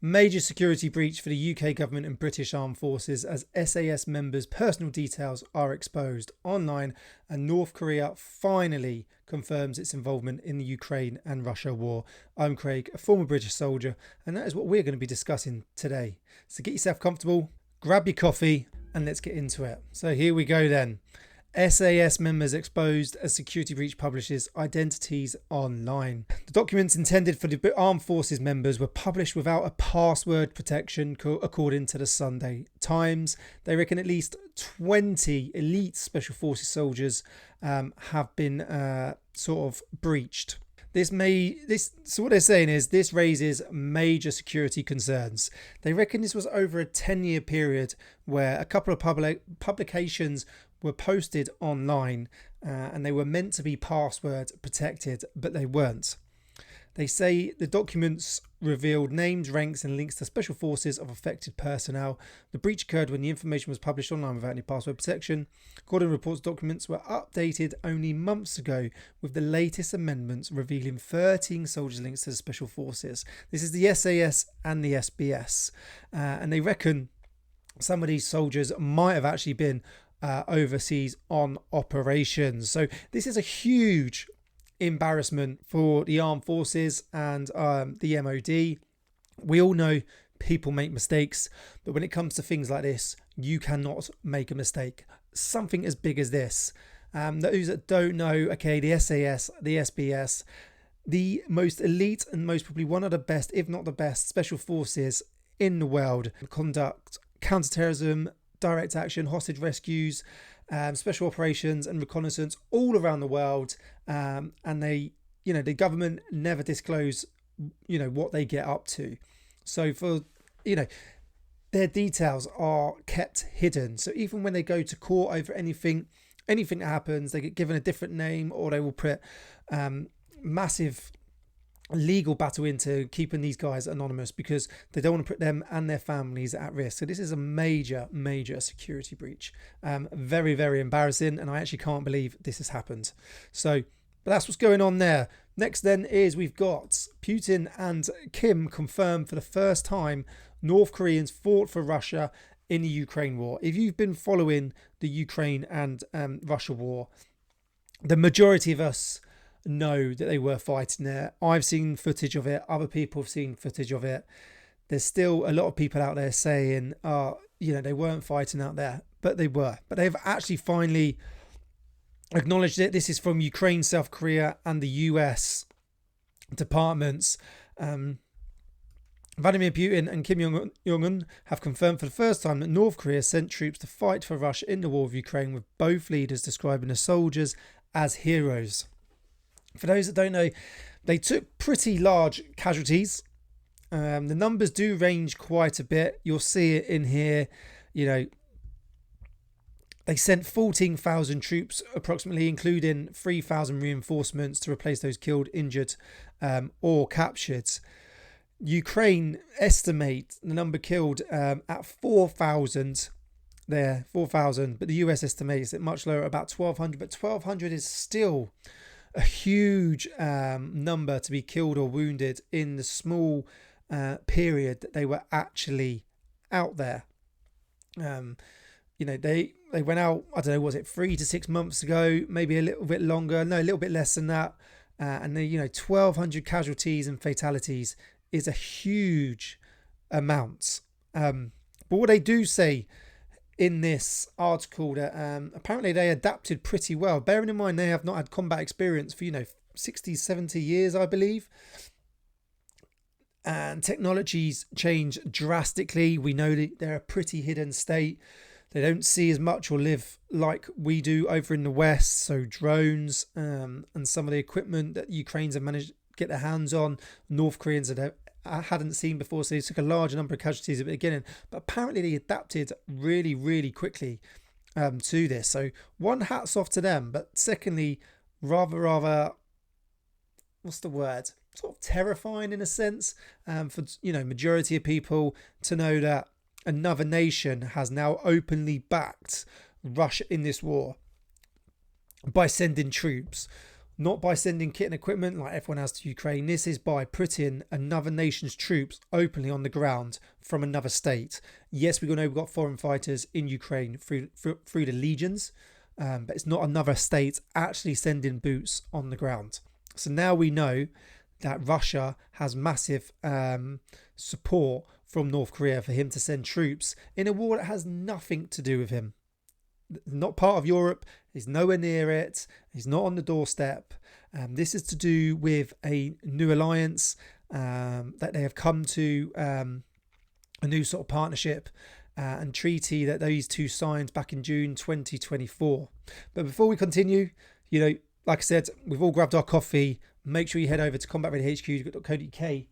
Major security breach for the UK government and British Armed Forces as SAS members' personal details are exposed online, and North Korea finally confirms its involvement in the Ukraine and Russia war. I'm Craig, a former British soldier, and that is what we're going to be discussing today. So get yourself comfortable, grab your coffee, and let's get into it. So here we go then. SAS members exposed as security breach publishes identities online. The documents intended for the Armed Forces members were published without a password protection, according to the Sunday Times. They reckon at least 20 elite Special Forces soldiers have been sort of breached. So what they're saying is this raises major security concerns. They reckon this was over a 10-year period where a couple of publications were posted online and they were meant to be password protected, but they weren't. They say the documents revealed names, ranks and links to special forces of affected personnel. The breach occurred when the information was published online without any password protection. According to reports, documents were updated only months ago, with the latest amendments revealing 13 soldiers' links to the special forces. This is the SAS and the SBS. And they reckon some of these soldiers might have actually been overseas on operations. So this is a huge embarrassment for the armed forces and the MOD. We all know people make mistakes, but when it comes to things like this, you cannot make a mistake. Something as big as this. Those that don't know, okay, the SAS, the SBS, the most elite and most probably one of the best, if not the best, special forces in the world, conduct counterterrorism, direct action, hostage rescues, special operations and reconnaissance all around the world, and they, the government never disclose, what they get up to. So for, their details are kept hidden. So even when they go to court over anything that happens, they get given a different name, or they will put massive legal battle into keeping these guys anonymous because they don't want to put them and their families at risk. So this is a major security breach. Very, very embarrassing, and I actually can't believe this has happened. So, but that's what's going on there. Next then is we've got Putin and Kim confirm for the first time North Koreans fought for Russia in the Ukraine war. If you've been following the Ukraine and Russia war, the majority of us know that they were fighting there. I've seen footage of it. Other people have seen footage of it. There's still a lot of people out there saying, they weren't fighting out there, but they were. But they've actually finally acknowledged it. This is from Ukraine, South Korea and the US departments. Vladimir Putin and Kim Jong-un have confirmed for the first time that North Korea sent troops to fight for Russia in the war of Ukraine, with both leaders describing the soldiers as heroes. For those that don't know, they took pretty large casualties. The numbers do range quite a bit. You'll see it in here. They sent 14,000 troops, approximately, including 3,000 reinforcements to replace those killed, injured, or captured. Ukraine estimate the number killed at 4,000. There, 4,000, but the US estimates it much lower, about 1,200. But 1,200 is still a huge number to be killed or wounded in the small period that they were actually out there. They went out, I don't know, was it 3 to 6 months ago, maybe a little bit longer, no, a little bit less than that. And 1,200 casualties and fatalities is a huge amount. But what they do say in this article that apparently they adapted pretty well, bearing in mind they have not had combat experience for 60, 70 years, I believe, and technologies change drastically. We know that they're a pretty hidden state. They don't see as much or live like we do over in the West. So drones and some of the equipment that Ukrainians have managed to get their hands on, North Koreans hadn't seen before, so they took a large number of casualties at the beginning, but apparently they adapted really, really quickly to this. So one, hats off to them, but secondly, rather what's the word, sort of terrifying in a sense, for majority of people to know that another nation has now openly backed Russia in this war by sending troops. not by sending kit and equipment like everyone has to Ukraine. This is by putting another nation's troops openly on the ground from another state. Yes, we know we've got foreign fighters in Ukraine through the legions, but it's not another state actually sending boots on the ground. So now we know that Russia has massive support from North Korea for him to send troops in a war that has nothing to do with him. Not part of Europe, he's nowhere near it, he's not on the doorstep. This is to do with a new alliance that they have come to, a new sort of partnership and treaty that these two signed back in June 2024. But before we continue, like I said, we've all grabbed our coffee. Make sure you head over to combatreadyhq.co.uk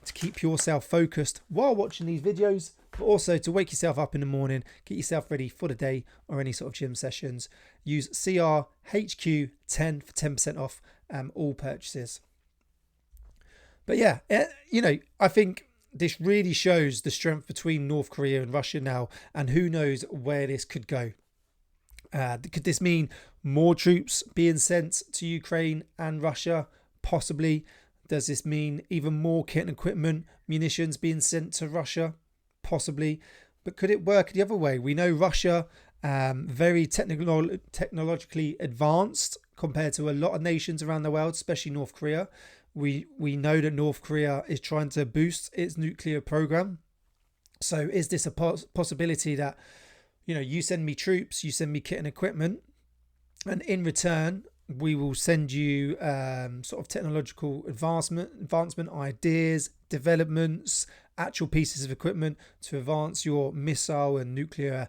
to keep yourself focused while watching these videos, but also to wake yourself up in the morning, get yourself ready for the day or any sort of gym sessions. Use CRHQ10 for 10% off all purchases. But yeah, I think this really shows the strength between North Korea and Russia now, and who knows where this could go. Could this mean more troops being sent to Ukraine and Russia? Possibly. Does this mean even more kit and equipment, munitions being sent to Russia? Possibly. But could it work the other way? We know Russia, very technologically advanced compared to a lot of nations around the world, especially North Korea. We know that North Korea is trying to boost its nuclear program. So is this a possibility that, you send me troops, you send me kit and equipment, and in return, we will send you sort of technological advancement ideas, developments, actual pieces of equipment to advance your missile and nuclear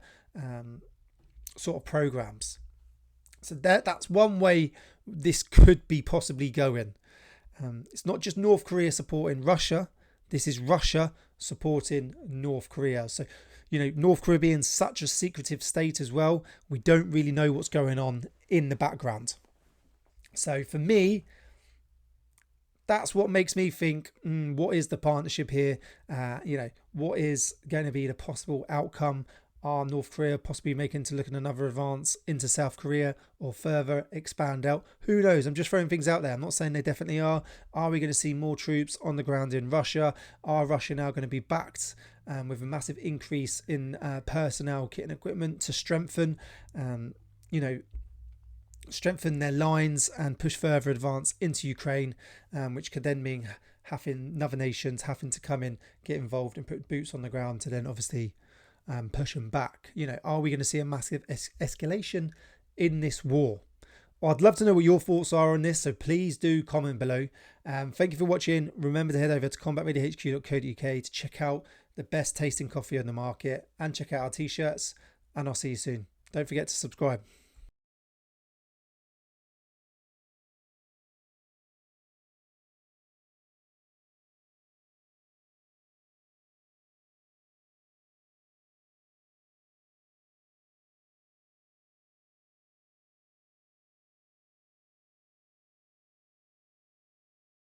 sort of programs. So that's one way this could be possibly going. It's not just North Korea supporting Russia. This is Russia supporting North Korea. So, North Korea being such a secretive state as well, we don't really know what's going on in the background. So for me, that's what makes me think, what is the partnership here? What is going to be the possible outcome? Are North Korea possibly making to look at another advance into South Korea or further expand out? Who knows? I'm just throwing things out there. I'm not saying they definitely are. Are we going to see more troops on the ground in Russia? Are Russia now going to be backed with a massive increase in personnel, kit and equipment to strengthen, strengthen their lines and push further advance into Ukraine, which could then mean having other nations having to come in, get involved and put boots on the ground to then obviously push them back. Are we going to see a massive escalation in this war? Well, I'd love to know what your thoughts are on this, so please do comment below. Thank you for watching. Remember to head over to combatreadyhq.co.uk to check out the best tasting coffee on the market and check out our t-shirts, and I'll see you soon. Don't forget to subscribe.